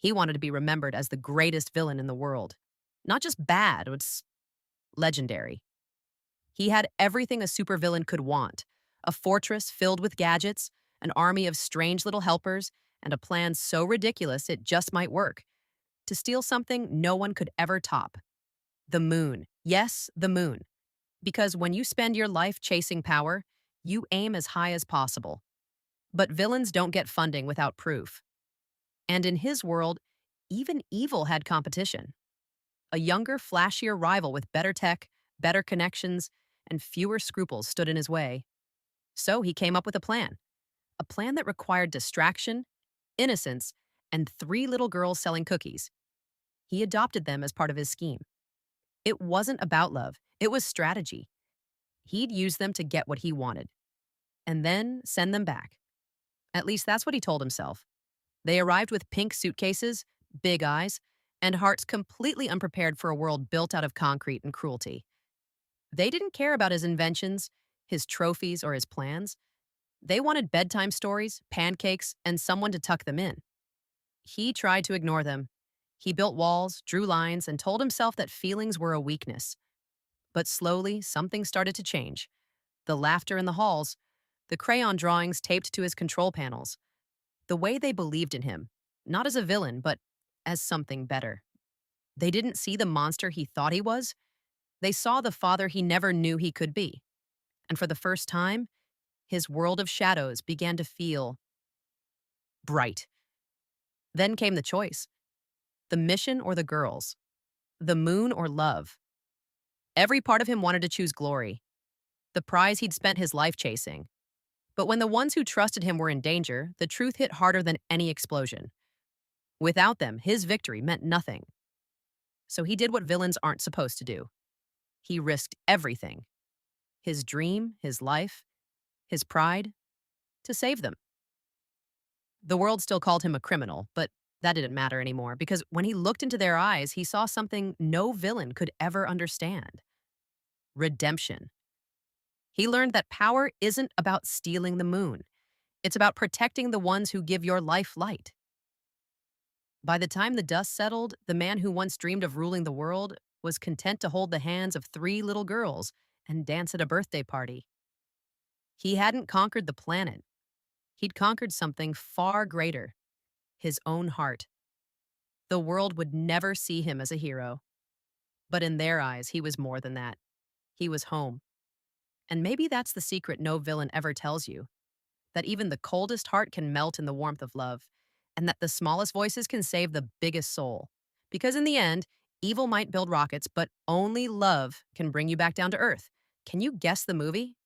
He wanted to be remembered as the greatest villain in the world. Not just bad, it's legendary. He had everything a supervillain could want: a fortress filled with gadgets, an army of strange little helpers, and a plan so ridiculous it just might work. To steal something no one could ever top: the moon. Yes, the moon. Because when you spend your life chasing power, you aim as high as possible. But villains don't get funding without proof. And in his world, even evil had competition. A younger, flashier rival with better tech, better connections, and fewer scruples stood in his way. So he came up with a plan that required distraction, innocence, and three little girls selling cookies. He adopted them as part of his scheme. It wasn't about love, it was strategy. He'd use them to get what he wanted, and then send them back. At least that's what he told himself. They arrived with pink suitcases, big eyes, and hearts completely unprepared for a world built out of concrete and cruelty. They didn't care about his inventions, his trophies, or his plans. They wanted bedtime stories, pancakes, and someone to tuck them in. He tried to ignore them. He built walls, drew lines, and told himself that feelings were a weakness. But slowly, something started to change. The laughter in the halls, the crayon drawings taped to his control panels, the way they believed in him, not as a villain, but as something better. They didn't see the monster he thought he was. They saw the father he never knew he could be. And for the first time, his world of shadows began to feel bright. Then came the choice: the mission or the girls, the moon or love. Every part of him wanted to choose glory, the prize he'd spent his life chasing. But when the ones who trusted him were in danger, the truth hit harder than any explosion. Without them, his victory meant nothing. So he did what villains aren't supposed to do. He risked everything: his dream, his life, his pride, to save them. The world still called him a criminal, but that didn't matter anymore because when he looked into their eyes, he saw something no villain could ever understand: redemption. He learned that power isn't about stealing the moon, it's about protecting the ones who give your life light. By the time the dust settled, the man who once dreamed of ruling the world was content to hold the hands of three little girls and dance at a birthday party. He hadn't conquered the planet. He'd conquered something far greater: his own heart. The world would never see him as a hero. But in their eyes, he was more than that. He was home. And maybe that's the secret no villain ever tells you: that even the coldest heart can melt in the warmth of love, and that the smallest voices can save the biggest soul. Because in the end, evil might build rockets, but only love can bring you back down to earth. Can you guess the movie?